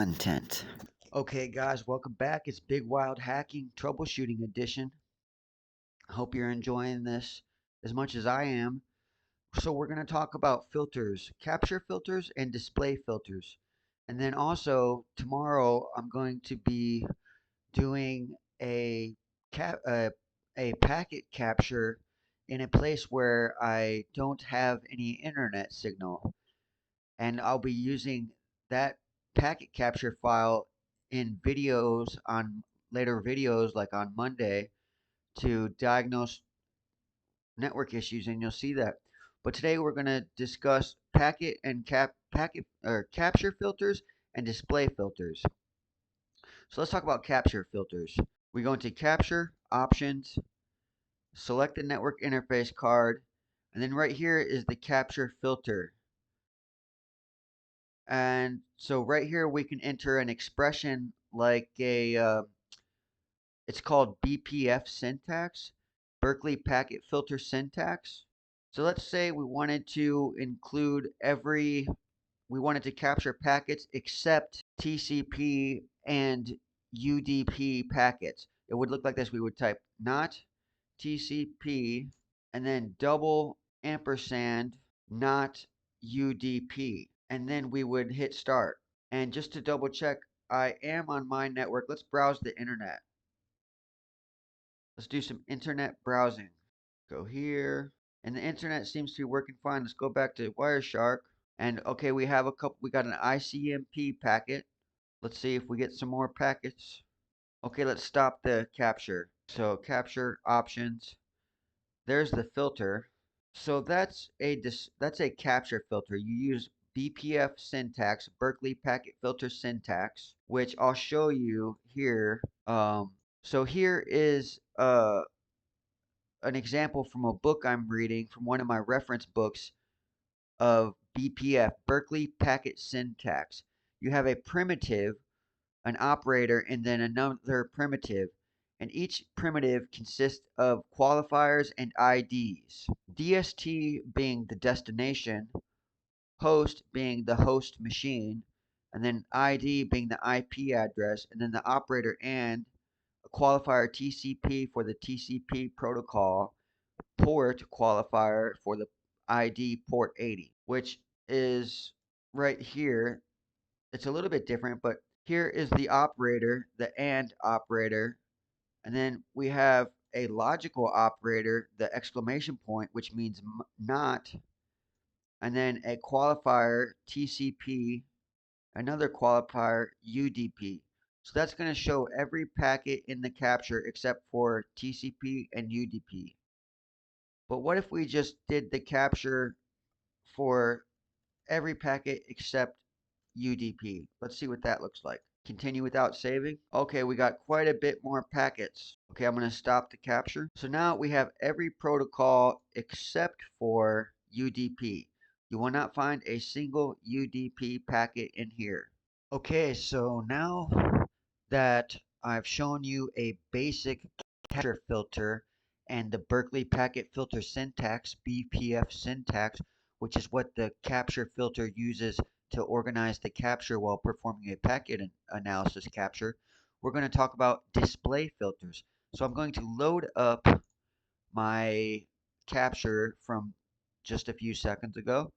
content. Okay, guys, welcome back. It's Big Wild Hacking Troubleshooting Edition. I hope you're enjoying this as much as I am. So, we're going to talk about filters, capture filters, and display filters. And then also, tomorrow, I'm going to be doing cap, uh, a packet capture in a place where I don't have any internet signal. And I'll be using that packet capture file in videos on later videos like on Monday to diagnose network issues, and you'll see that. But today we're going to discuss packet or capture filters and display filters. So let's talk about capture filters. We go into capture options, select the network interface card, and then right here is the capture filter. And so right here we can enter an expression like it's called BPF syntax, Berkeley Packet Filter Syntax. So let's say we wanted to we wanted to capture packets except TCP and UDP packets. It would look like this. We would type not TCP and then double ampersand not UDP. And then we would hit start. And just to double check, I am on my network. Let's browse the internet. Let's do some internet browsing. Go here. And the internet seems to be working fine. Let's go back to Wireshark. And okay, we got an ICMP packet. Let's see if we get some more packets. Okay, let's stop the capture. So capture options. There's the filter. So that's a capture filter. You use BPF syntax, Berkeley Packet Filter syntax, which I'll show you here. So here is an example from a book I'm reading from one of my reference books of BPF, Berkeley Packet Syntax. You have a primitive, an operator, and then another primitive. And each primitive consists of qualifiers and IDs. DST being the destination, host being the host machine, and then ID being the IP address, and then the operator and a qualifier TCP for the TCP protocol, port qualifier for the ID port 80, which is right here. It's a little bit different, but here is the operator, the AND operator, and then we have a logical operator, the exclamation point, which means not, and then a qualifier TCP, another qualifier UDP. So that's going to show every packet in the capture except for TCP and UDP. But what if we just did the capture for every packet except UDP? Let's see what that looks like. Continue without saving. Okay, we got quite a bit more packets. Okay, I'm going to stop the capture. So now we have every protocol except for UDP. You will not find a single UDP packet in here. Okay, so now that I've shown you a basic capture filter and the Berkeley packet filter syntax, BPF syntax, which is what the capture filter uses to organize the capture while performing a packet analysis capture, we're going to talk about display filters. So I'm going to load up my capture from just a few seconds ago,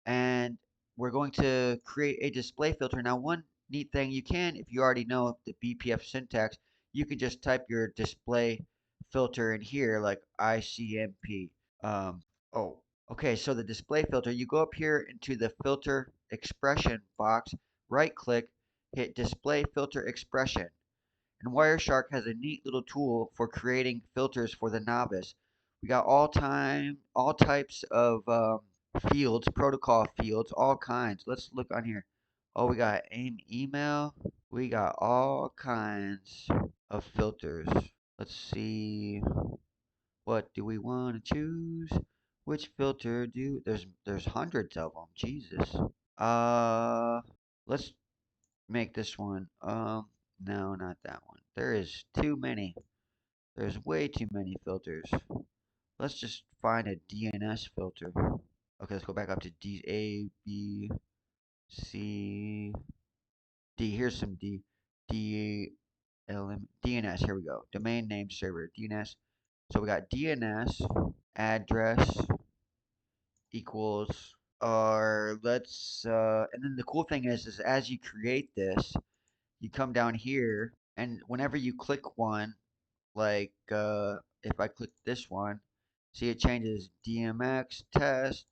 and we're going to create a display filter. Now, one neat thing you can, if you already know the BPF syntax, you can just type your display filter in here like ICMP. Um, oh, okay, so the display filter, you go up here into the filter expression box, right click, hit display filter expression. And Wireshark has a neat little tool for creating filters for the novice. We got all types of fields, protocol fields, all kinds. Let's look on here. Oh, we got AIM email. We got all kinds of filters. Let's see. What do we want to choose? Which filter do there's hundreds of them. Jesus. Uh, let's make this one. No, not that one. There is too many. There's way too many filters. Let's just find a DNS filter. Okay, let's go back up to D A B C Here's some DNS. Here we go. Domain name server DNS. So we got DNS address equals or let's and then the cool thing is as you create this, you come down here and whenever you click one, like if I click this one, see it changes DMX test.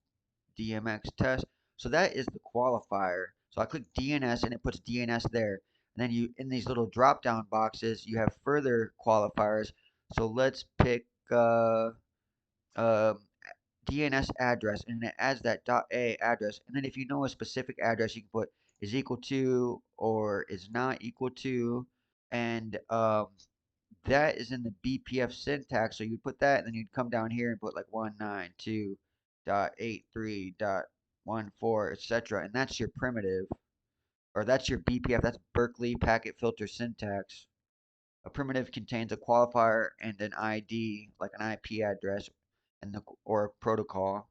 So that is the qualifier. So I click DNS and it puts DNS there. And then you in these little drop down boxes, you have further qualifiers. So let's pick uh, DNS address, and it adds that .a address. And then if you know a specific address, you can put is equal to or is not equal to, and that is in the BPF syntax. So you'd put that, and then you'd come down here and put like 192.83.14, etc. And that's your primitive, or that's your BPF. That's Berkeley packet filter syntax. A primitive contains a qualifier and an ID, like an IP address, and or a protocol.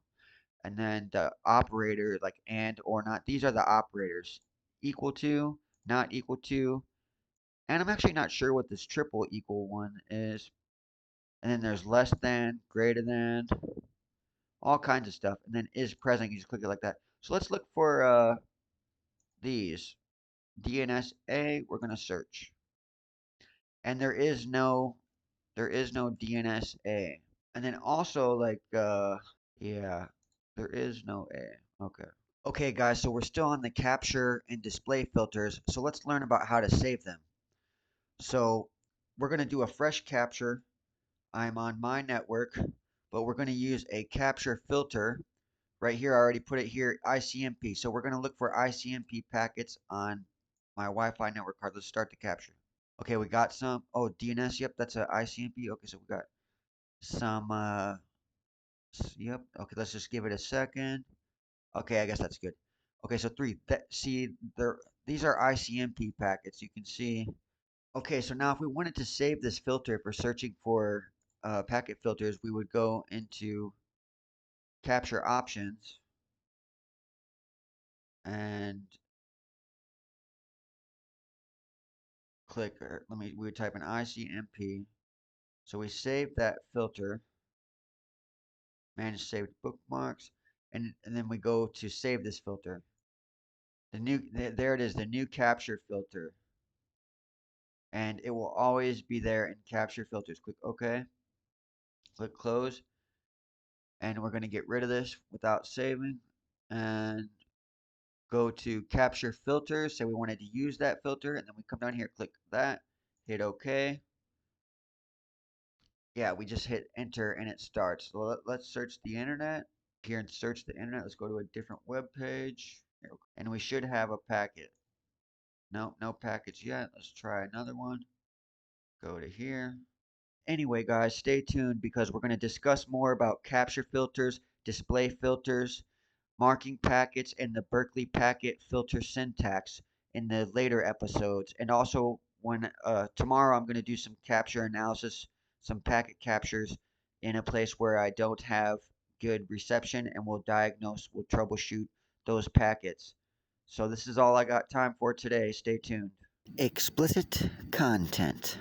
And then the operator, like and or not. These are the operators: equal to, not equal to, and I'm actually not sure what this triple equal one is. And then there's less than, greater than, all kinds of stuff. And then is present. You just click it like that. So let's look for these. DNSA. We're gonna search, and there is no DNSA. And then also like yeah, there is no A. Okay. Okay guys, so we're still on the capture and display filters. So let's learn about how to save them. So we're gonna do a fresh capture. I'm on my network, but we're gonna use a capture filter. Right here, I already put it here, ICMP. So we're gonna look for ICMP packets on my Wi-Fi network card. Let's start the capture. Okay, we got some. Oh, DNS. Yep, that's a ICMP. Okay, so we got some. Yep. Okay, let's just give it a second. Okay, I guess that's good. Okay, so three. See, these are ICMP packets. You can see. Okay, so now if we wanted to save this filter for searching for packet filters, we would go into capture options and click. We would type in ICMP. So we save that filter, manage saved bookmarks, and then we go to save this filter. There it is, the new capture filter, and it will always be there in capture filters. Click OK, click close, and we're going to get rid of this without saving, and go to capture filters. Say we wanted to use that filter, and then we come down here, click that, hit OK. Yeah, we just hit enter and it starts. So let's search the internet. Here and search the internet. Let's go to a different web page, and we should have a packet. No, no package yet. Let's try another one. Go to here. Anyway, guys, stay tuned because we're going to discuss more about capture filters, display filters, marking packets, and the Berkeley packet filter syntax in the later episodes. And also, when tomorrow I'm going to do some capture analysis, some packet captures in a place where I don't have good reception, and we'll troubleshoot those packets. So this is all I got time for today. Stay tuned. Explicit content.